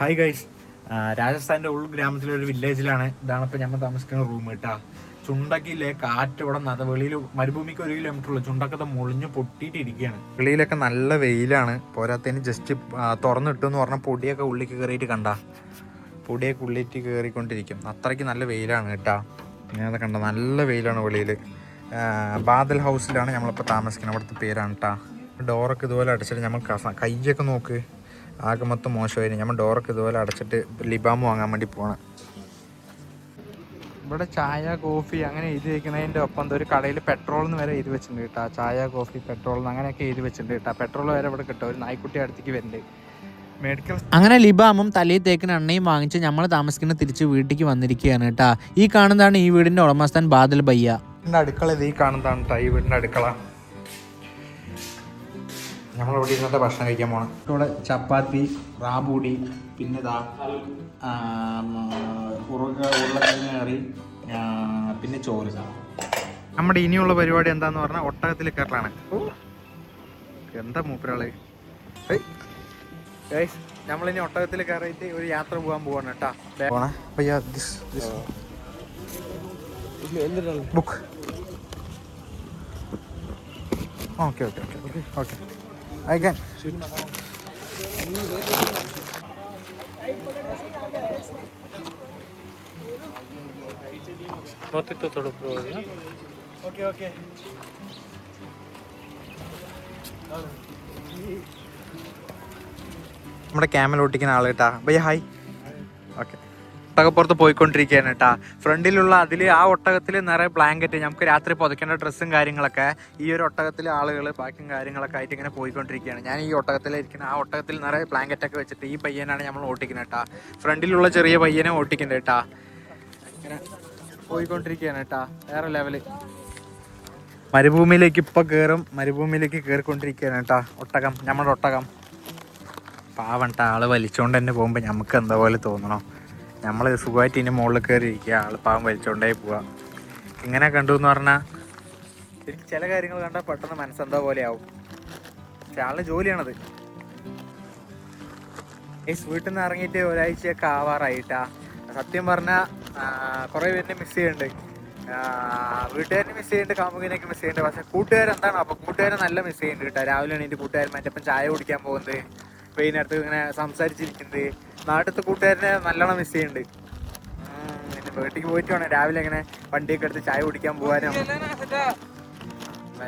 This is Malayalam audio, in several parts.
Hi guys, രാജസ്ഥാൻ്റെ ഉൾഗ്രാമത്തിലൊരു വില്ലേജിലാണ്. ഇതാണ് ഇപ്പോൾ ഞങ്ങൾ താമസിക്കുന്ന റൂം കേട്ടാ. ചുണ്ടക്കിലെ കാറ്റ് ഇവിടെ വെളിയിൽ മരുഭൂമിക്ക് 1 കിലോമീറ്റർ ഉള്ളു. ചുണ്ടൊക്കെ മുളിഞ്ഞ് പൊട്ടിയിട്ടിരിക്കുകയാണ്. വെളിയിലൊക്കെ നല്ല വെയിലാണ്. പോരാത്തതിന് ജസ്റ്റ് തുറന്നിട്ടു എന്ന് പറഞ്ഞാൽ പൊടിയൊക്കെ ഉള്ളിലേക്ക് കയറിയിട്ട് പൊടിയൊക്കെ ഉള്ളിലേക്ക് കയറിക്കൊണ്ടിരിക്കും. അത്രയ്ക്ക് നല്ല വെയിലാണ് കേട്ടാ. ഇങ്ങനെ കണ്ട നല്ല വെയിലാണ് വെളിയിൽ. ബാദൽ ഹൗസിലാണ് നമ്മളിപ്പോൾ താമസിക്കുന്നത്. അവിടുത്തെ പേരാണ് കേട്ടാ. ഡോറൊക്കെ ഇതുപോലെ അടച്ചിട്ട് നമ്മൾ കൈയൊക്കെ നോക്ക്, ആകെ മൊത്തം മോശമായിരുന്നു. നമ്മൾ ഡോറൊക്കെ ഇതുപോലെ അടച്ചിട്ട് ലിബാം വാങ്ങാൻ വേണ്ടി പോകണം. ഇവിടെ ചായ കോഫി അങ്ങനെ എഴുതി വെക്കുന്നതിൻ്റെ ഒപ്പം ഒരു കടയിൽ പെട്രോൾ എന്ന് വരെ എഴുതി വെച്ചിട്ടുണ്ട് കേട്ടോ. ചായ കോഫി പെട്രോൾ അങ്ങനെയൊക്കെ എഴുതി വെച്ചിട്ടുണ്ട് കേട്ടോ. പെട്രോൾ വരെ ഇവിടെ കിട്ടും. ഒരു നായ്ക്കുട്ടി അടുത്തേക്ക് വരുന്നുണ്ട്. മെഡിക്കൽ അങ്ങനെ ലിബാമും തലയിൽ തേക്കുന്ന എണ്ണയും വാങ്ങിച്ച് നമ്മൾ താമസിക്കുന്ന തിരിച്ച് വീട്ടിലേക്ക് വന്നിരിക്കുകയാണ് കേട്ടാ. ഈ കാണുന്നതാണ് ഈ വീടിന്റെ ഉടമസ്ഥൻ ബാദൽ ഭയ്യ. അടുക്കള ഇത് ഈ കാണുന്നതാണ് കേട്ടോ, ഈ വീടിൻ്റെ അടുക്കള. നമ്മളിവിടെ ഇന്നത്തെ ഭക്ഷണം കഴിക്കാൻ പോകണം. ഇവിടെ ചപ്പാത്തി, റാബൂടി, പിന്നെ ഇതാ ഉരുളക്കിഴങ്ങ് കറി, പിന്നെ ചോറ്. നമ്മുടെ ഇനിയുള്ള പരിപാടി എന്താന്ന് പറഞ്ഞാൽ ഒട്ടകത്തിൽ കയറലാണ്. എന്താ മൂപ്പരാള്. നമ്മളിനി ഒട്ടകത്തിൽ കയറിയിട്ട് ഒരു യാത്ര പോകാൻ പോവാണ് കേട്ടാ. Book. Okay okay okay okay okay I can. Motito todo problema. Okay, okay. നമ്മുടെ ക്യാമൽ ഓട്ടിക്കുന്ന ആള് കേട്ടാ. ഭയ്യ ഹായ്. ഓക്കെ. ഒട്ടകപ്പുറത്ത് പോയിക്കൊണ്ടിരിക്കുകയാണ് കേട്ടാ. ഫ്രണ്ടിലുള്ള ആ ഒട്ടകത്തിൽ നിറയെ ബ്ലാങ്കറ്റ്, നമുക്ക് രാത്രി പുതയ്ക്കേണ്ട ഡ്രസ്സും കാര്യങ്ങളൊക്കെ ഈ ഒരു ഒട്ടകത്തിലെ ആളുകൾ ബാക്കിയും കാര്യങ്ങളൊക്കെ ആയിട്ട് ഇങ്ങനെ പോയിക്കൊണ്ടിരിക്കുകയാണ്. ഞാൻ ഈ ഒട്ടകത്തിലിരിക്കുന്ന ആ ഒട്ടകത്തിൽ നിറയെ ബ്ലാങ്കറ്റൊക്കെ വെച്ചിട്ട് ഈ പയ്യനാണ് നമ്മൾ ഓട്ടിക്കുന്നത് കേട്ടാ. ഫ്രണ്ടിലുള്ള ചെറിയ പയ്യനെ ഓട്ടിക്കുന്നത് കേട്ടാ. ഇങ്ങനെ പോയിക്കൊണ്ടിരിക്കുകയാണ് കേട്ടാ. വേറെ ലെവല്. മരുഭൂമിയിലേക്ക് ഇപ്പം മരുഭൂമിയിലേക്ക് കയറിക്കൊണ്ടിരിക്കുകയാണ് കേട്ടാ ഒട്ടകം. നമ്മുടെ ഒട്ടകം പാവം കേട്ടാ. ആള് വലിച്ചുകൊണ്ട് തന്നെ പോകുമ്പോൾ നമുക്ക് എന്താ പോലെ തോന്നണം. നമ്മൾ സുഖമായിട്ട് ഇതിൻ്റെ മുകളിൽ കയറി ഇരിക്കുക, ആൾ പാവം വലിച്ചുകൊണ്ടേ പോവുക. ഇങ്ങനെ കണ്ടു എന്ന് പറഞ്ഞാൽ എനിക്ക് ചില കാര്യങ്ങൾ കണ്ടാൽ പെട്ടെന്ന് മനസ്സെന്തോ പോലെ ആവും. പക്ഷെ ആളുടെ ജോലിയാണത്. ഈ വീട്ടിൽ നിന്ന് ഇറങ്ങിയിട്ട് ഒരാഴ്ചയൊക്കെ ആവാറായിട്ടാ. സത്യം പറഞ്ഞാൽ കുറേ പേരിനെ മിസ് ചെയ്യുന്നുണ്ട്. വീട്ടുകാരനെ മിസ് ചെയ്യുന്നുണ്ട്, കാമുകിനൊക്കെ മിസ് ചെയ്യുന്നുണ്ട്. പക്ഷെ കൂട്ടുകാരെന്താണ് അപ്പോൾ കൂട്ടുകാരെ നല്ല മിസ് ചെയ്യുന്നുണ്ട് കേട്ടോ. രാവിലെ എണീറ്റ് കൂട്ടുകാരന്മാരുടെ ഒപ്പം ചായ കുടിക്കാൻ പോകുന്നത്, വൈകുന്നേരത്ത് ഇങ്ങനെ സംസാരിച്ചിരിക്കുന്നത്. നാട്ടിലത്തെ കൂട്ടുകാരനെ നല്ലോണം മിസ് ചെയ്യുന്നുണ്ട്. പിന്നെ വീട്ടിലേക്ക് പോയിട്ട് വേണം രാവിലെ ഇങ്ങനെ വണ്ടിയൊക്കെ എടുത്ത് ചായ കുടിക്കാൻ പോകാനും,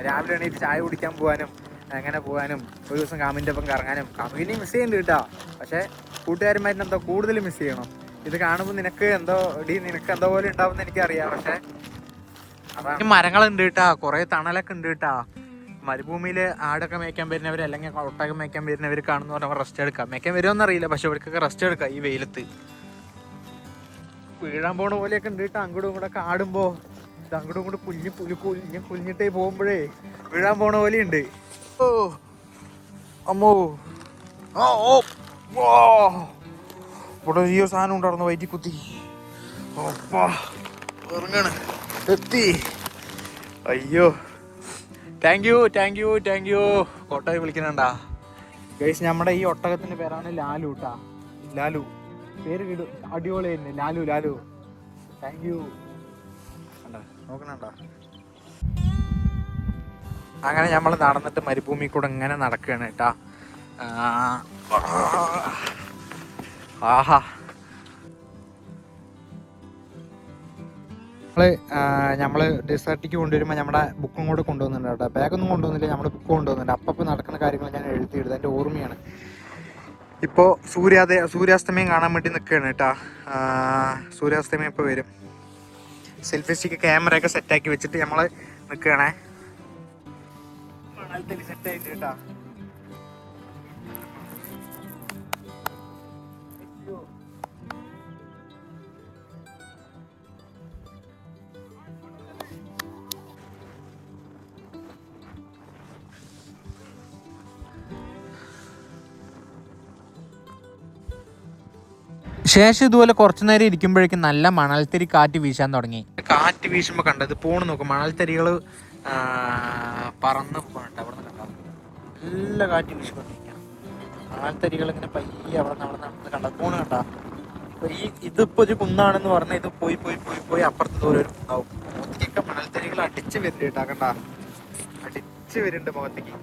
രാവിലെ എണീറ്റ് ചായ കുടിക്കാൻ പോകാനും, അങ്ങനെ പോകാനും, ഒരു ദിവസം കാമിൻ്റെ ഒപ്പം കറങ്ങാനും. കാമുകിനെയും മിസ് ചെയ്യുന്നുണ്ട് കേട്ടോ. പക്ഷേ കൂട്ടുകാരന്മാരിനെന്തോ കൂടുതൽ മിസ് ചെയ്യണം. ഇത് കാണുമ്പോൾ നിനക്ക് എന്തോ പോലെ ഉണ്ടാവുമെന്ന് എനിക്കറിയാം. പക്ഷെ അതാണ്. മരങ്ങളുണ്ട് കേട്ടാ, കുറേ തണലൊക്കെ ഉണ്ട് കേട്ടാ. മരുഭൂമിയിൽ ആടൊക്കെ മേയ്ക്കാൻ വരുന്നവർ അല്ലെങ്കിൽ ഒട്ടകം മേയ്ക്കാൻ വരുന്നവർ കാണുന്ന പറഞ്ഞാൽ റെസ്റ്റ് എടുക്കാം. മേയ്ക്കാൻ വരുമെന്ന് അറിയില്ല, പക്ഷെ അവർക്കൊക്കെ റെസ്റ്റ് എടുക്കാം ഈ വെയിലത്ത്. വീഴാൻ പോണ പോലെയൊക്കെ ഉണ്ട് കേട്ടോ. അങ്ങോട്ടും ഇങ്ങോട്ടൊക്കെ ആടുമ്പോൾ അങ്ങോട്ടും ഇങ്ങോട്ട് കുഞ്ഞിട്ടേ പോകുമ്പോഴേ വീഴാൻ പോണ പോലെയുണ്ട്. ഓ അമ്മോ, ഓ ഓ ഇവിടെ ഈ സാധനം ഉണ്ടായിരുന്നു, വയറ്റി കുത്തി. ഇറങ്ങാണ്, എത്തി. അയ്യോ, താങ്ക് യു. കോട്ടയെ വിളിക്കണണ്ടാ ഗൈസ്. നമ്മുടെ ഈ ഒട്ടകത്തിന്റെ പേരാണ് ലാലു കേട്ടാ. ലാലു പേര് കിട്ടും, അടിപൊളി തന്നെ. Lalu thank you. നോക്കണണ്ടാ. അങ്ങനെ നമ്മൾ നടന്നിട്ട് മരുഭൂമി കൂടെ ഇങ്ങനെ നടക്കുകയാണ് കേട്ടാ. ആഹാ, നമ്മൾ ഡെസേർട്ടിക്ക് കൊണ്ടുവരുമ്പോൾ നമ്മുടെ ബുക്കും കൂടെ കൊണ്ടുവന്നിട്ടുണ്ട് കേട്ടോ. ബാഗൊന്നും കൊണ്ടുവന്നില്ല, നമ്മുടെ ബുക്ക് കൊണ്ടുവന്നിട്ടുണ്ട്. അപ്പം നടക്കുന്ന കാര്യങ്ങൾ ഞാൻ എഴുതിയിടുന്നത് എൻ്റെ ഓർമ്മയാണ്. ഇപ്പോൾ സൂര്യാസ്തമയം കാണാൻ വേണ്ടി നിൽക്കുകയാണ് കേട്ടോ. സൂര്യാസ്തമയം ഇപ്പോൾ വരും. സെൽഫി സ്റ്റിക്ക് ക്യാമറയൊക്കെ സെറ്റാക്കി വെച്ചിട്ട് നമ്മൾ നിൽക്കുകയാണേ. സെറ്റായിട്ട് കേട്ടോ. ശേഷം ഇതുപോലെ കുറച്ചു നേരം ഇരിക്കുമ്പോഴേക്കും നല്ല മണൽത്തരി കാറ്റ് വീശാൻ തുടങ്ങി. കാറ്റ് വീശുമ്പോൾ കണ്ടത് പോണ് നോക്കും, മണൽത്തരികൾ പറന്ന് പോകണ്ട. അവിടെ നിന്ന് കണ്ടാൽ നല്ല കാറ്റ് വീശുകൊണ്ടിരിക്കാം. മണൽത്തരികൾ ഇങ്ങനെ പയ്യെ അവിടെ നടന്ന് കണ്ട കൂണ് കണ്ട. ഇതിപ്പോ ഒരു കുന്നാണെന്ന് പറഞ്ഞാൽ ഇത് പോയി പോയി പോയി പോയി അപ്പുറത്ത് ദൂരം ഒരു കുന്നാവും. മുഖത്തേക്കൊക്കെ മണൽത്തരികൾ അടിച്ച് വരുന്നുണ്ട് കേട്ടാ, കണ്ട അടിച്ച് വരുന്നുണ്ട് മുഖത്തേക്ക്.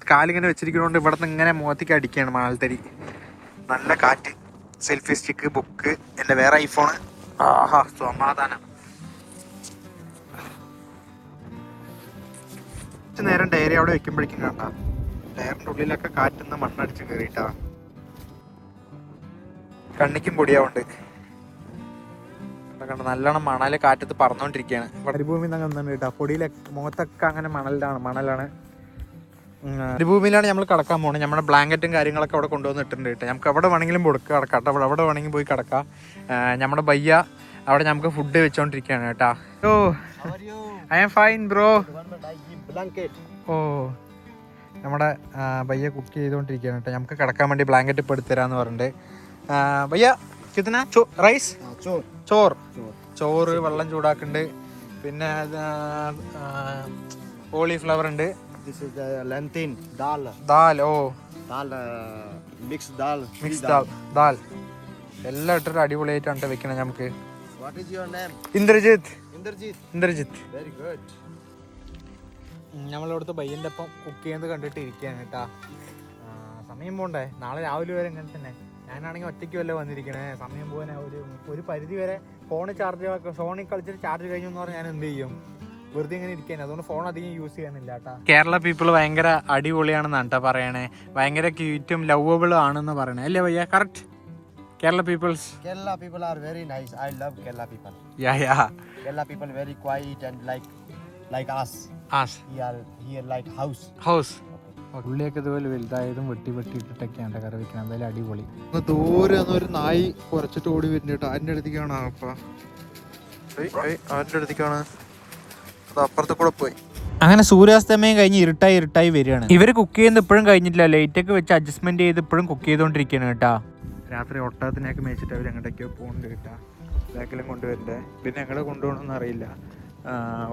കാലിങ്ങനെ വെച്ചിരിക്കുന്നതുകൊണ്ട് ഇവിടെ നിന്ന് ഇങ്ങനെ മുഖത്തേക്ക് അടിക്കുകയാണ് മണൽത്തരി. നല്ല കാറ്റ്, സെൽഫി സ്റ്റിക്ക്, ബുക്ക്, എൻ്റെ വേറെ ഐഫോണ്. ആഹാ സമാധാനം. കുറച്ച് നേരം ഡയറി അവിടെ വെക്കുമ്പോഴേക്കും കണ്ട ടയറിൻ്റെ ഉള്ളിലൊക്കെ കാറ്റുന്ന മണ്ണടിച്ച് കയറിയിട്ടാ. കണ്ണിക്കും പൊടിയാവുണ്ട് കണ്ട. നല്ലോണം മണല് കാറ്റത്ത് പറന്നുകൊണ്ടിരിക്കുകയാണ്. മരുഭൂമി എന്നൊക്കെ കേട്ടോ. പൊടിയിലെ മുഖത്തൊക്കെ അങ്ങനെ മണലാണ്. മരുഭൂമിയിലാണ് നമ്മൾ കിടക്കാൻ പോകുന്നത്. നമ്മുടെ ബ്ലാങ്കറ്റും കാര്യങ്ങളൊക്കെ അവിടെ കൊണ്ടുവന്നിട്ടുണ്ട് കേട്ടോ. നമുക്ക് എവിടെ വേണമെങ്കിലും കിടക്കാം. എവിടെ വേണമെങ്കിലും പോയി കിടക്കാം. നമ്മുടെ ബയ്യ അവിടെ നമുക്ക് ഫുഡ് വെച്ചോണ്ടിരിക്കുകയാണ് കേട്ടാ. ഓ ഐ ആം ഫൈൻ ബ്രോ. ഓ നമ്മുടെ ബയ്യ കുക്ക് ചെയ്തുകൊണ്ടിരിക്കുകയാണ് കേട്ടോ. നമുക്ക് കിടക്കാൻ വേണ്ടി ബ്ലാങ്കറ്റ് ഇപ്പോൾ എടുത്തരാന്ന് പറഞ്ഞിട്ട്. ബയ്യ കിतना റൈസ്? ചോറ് വെള്ളം ചൂടാക്കുന്നുണ്ട്. പിന്നെ കോളിഫ്ലവർ ഉണ്ട്. This is the lentil dal. Dal. ഓ Dal, mixed dal. മിക്സ് ദാൽ എല്ലാം ഇട്ടിട്ട് അടിപൊളിയായിട്ടാണ് വെക്കണേ നമുക്ക്. What is your name? Indrajith. Indrajit. Very good. നമ്മളിവിടുത്തെ ബയ്യൻ്റെ ഒപ്പം കുക്ക് ചെയ്യുന്നത് കണ്ടിട്ട് ഇരിക്കുകയാണ് കേട്ടാ. സമയം പോണ്ടേ, നാളെ രാവിലെ വരെ ഇങ്ങനെ തന്നെ. ഞാനാണെങ്കിൽ ഒറ്റയ്ക്ക് വല്ല വന്നിരിക്കണേ. സമയം പോകാൻ ഒരു പരിധി വരെ ഫോണിൽ കളിച്ചിട്ട് ചാർജ് കഴിഞ്ഞു എന്ന് പറഞ്ഞാൽ ഞാൻ എന്ത് ചെയ്യും? വെറുതെ ഇങ്ങനെ ഇരിക്കാൻ. അതുകൊണ്ട് ഫോൺ അധികം യൂസ് ചെയ്യാനില്ല കേട്ടാ. കേരള പീപ്പിൾ ഭയങ്കര അടിപൊളിയാണെന്നാണ് കേട്ടോ പറയണേ. ഭയങ്കര ക്യൂറ്റും ലവബിളും ആണെന്ന് പറയണേ അല്ലേ ഭയ്യ? Correct. Kerala people are very nice. I love Kerala people. Yeah. Kerala people very quiet and like us. Here like house. ഉള്ളിയൊക്കെ ഇതുപോലെ വലുതായതും വെട്ടിയിട്ടിട്ടൊക്കെയാണ് കറി വെക്കണം. എന്തായാലും അടിപൊളി. ദൂരെ ഒരു നായി കുറച്ചിട്ട് ഓടി വരുന്നുണ്ട്. ആരുടെ അടുത്തേക്കാണ് ആരുടെ അടുത്തേക്കാണ്? അത് അപ്പുറത്തെ കൂടെ പോയി. അങ്ങനെ സൂര്യാസ്തമയം കഴിഞ്ഞ് ഇരുട്ടായി വരികയാണ്. ഇവര് കുക്ക് ചെയ്യുന്നത് ഇപ്പോഴും കഴിഞ്ഞിട്ടില്ല. ലൈറ്റൊക്കെ വെച്ച് അഡ്ജസ്റ്റ്മെന്റ് ചെയ്ത് ഇപ്പോഴും കുക്ക് ചെയ്തോണ്ടിരിക്കുകയാണ് കേട്ടാ. രാത്രി ഒട്ടകത്തിനെയൊക്കെ മേച്ചിട്ട് അവർ എങ്ങോട്ടേക്കോ പോകുന്നുണ്ട് കേട്ടാ. ബാക്കിലും കൊണ്ടുവരണ്ടേ. പിന്നെ എങ്ങോട്ട് കൊണ്ടുപോകണമെന്ന് അറിയില്ല.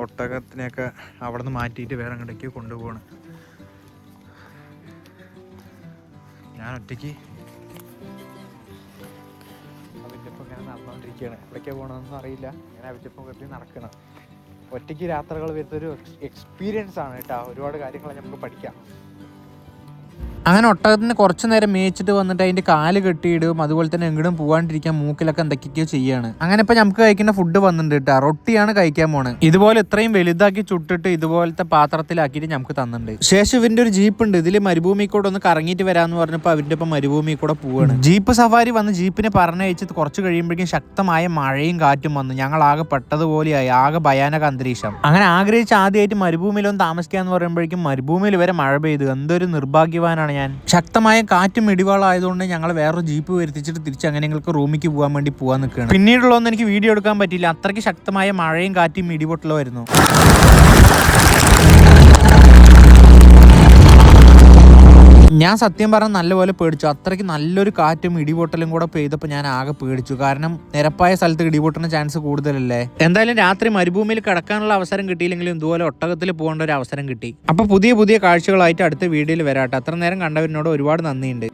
ഒട്ടകത്തിനെയൊക്കെ അവിടെ നിന്ന് മാറ്റിയിട്ട് വേറെ എങ്ങോട്ടേക്കോ കൊണ്ടുപോകണം. ഞാൻ ഒറ്റയ്ക്ക് അവൻ്റെ ഒപ്പം ഇങ്ങനെ നടന്നുകൊണ്ടിരിക്കുകയാണ്. എവിടേക്കാണ് പോകണമെന്നൊന്നും അറിയില്ല. ഞാൻ അവൻ്റെ ഒപ്പം കെട്ടി നടക്കണം. ഒറ്റയ്ക്ക് യാത്രകൾ വരുന്നൊരു എക്സ്പീരിയൻസ് ആണ് കേട്ടോ. ഒരുപാട് കാര്യങ്ങൾ നമുക്ക് പഠിക്കാം. അങ്ങനെ ഒട്ടകത്തിന് കുറച്ചു നേരം മേച്ചിട്ട് വന്നിട്ട് അതിന്റെ കാല് കെട്ടിയിടും. അതുപോലെ തന്നെ എങ്ങോട്ടും പോകാണ്ടിരിക്കാൻ മൂക്കിലൊക്കെ എന്തൊക്കെയോ ചെയ്യാണ്. അങ്ങനെ ഇപ്പൊ നമുക്ക് കഴിക്കുന്ന ഫുഡ് വന്നിട്ടുണ്ട് കേട്ടോ. റൊട്ടിയാണ് കഴിക്കാൻ പോണ്. ഇതുപോലെ ഇത്രയും വലുതാക്കി ചുട്ടിട്ട് ഇതുപോലത്തെ പാത്രത്തിലാക്കിയിട്ട് നമുക്ക് തന്നിട്ടുണ്ട്. ശേഷം ഇവന്റെ ഒരു ജീപ്പ് ഉണ്ട്. ഇതില് മരുഭൂമി കൂടെ ഒന്ന് കറങ്ങിയിട്ട് വരാന്ന് പറഞ്ഞപ്പോ അവരുടെ ഇപ്പം മരുഭൂമി കൂടെ പോവാണ്. ജീപ്പ് സഫാരി വന്ന് ജീപ്പിനെ പറഞ്ഞയച്ച് കുറച്ച് കഴിയുമ്പോഴേക്കും ശക്തമായ മഴയും കാറ്റും വന്നു. ഞങ്ങൾ ആകെ പെട്ടതുപോലെയായി. ആകെ ഭയാനക അന്തരീക്ഷം. അങ്ങനെ ആഗ്രഹിച്ച് ആദ്യമായിട്ട് മരുഭൂമിയിലൊന്ന് താമസിക്കാന്ന് പറയുമ്പോഴേക്കും മരുഭൂമിയിൽ വരെ മഴ പെയ്തു. എന്തൊരു നിർഭാഗ്യവാനാണ് ഞാൻ. ശക്തമായ കാറ്റും ഇടിവാളായതുകൊണ്ട് ഞങ്ങൾ വേറൊരു ജീപ്പ് വരുത്തിച്ചിട്ട് തിരിച്ച് അങ്ങനെ ഞങ്ങൾക്ക് റൂമിലേക്ക് പോകാൻ വേണ്ടി പോകാൻ നിൽക്കുകയാണ്. പിന്നീടുള്ളതൊന്നും എനിക്ക് വീഡിയോ എടുക്കാൻ പറ്റില്ല. അത്രയ്ക്ക് ശക്തമായ മഴയും കാറ്റും ഇടിപൊട്ടലുമായിരുന്നു. ഞാൻ സത്യം പറഞ്ഞാൽ നല്ലപോലെ പേടിച്ചു. അത്രയ്ക്ക് നല്ലൊരു കാറ്റും ഇടിപൊട്ടലും കൂടെ പെയ്തപ്പോൾ ഞാൻ ആകെ പേടിച്ചു. കാരണം നിരപ്പായ സ്ഥലത്ത് ഇടിപൊട്ടുന്ന ചാൻസ് കൂടുതലല്ലേ. എന്തായാലും രാത്രി മരുഭൂമിയിൽ കിടക്കാനുള്ള അവസരം കിട്ടിയില്ലെങ്കിലും ഇതുപോലെ ഒട്ടകത്തിൽ പോകേണ്ട ഒരു അവസരം കിട്ടി. അപ്പോൾ പുതിയ കാഴ്ചകളായിട്ട് അടുത്ത വീഡിയോയിൽ വരാട്ടെ. അത്ര നേരം കണ്ടവരിനോട് ഒരുപാട് നന്ദിയുണ്ട്.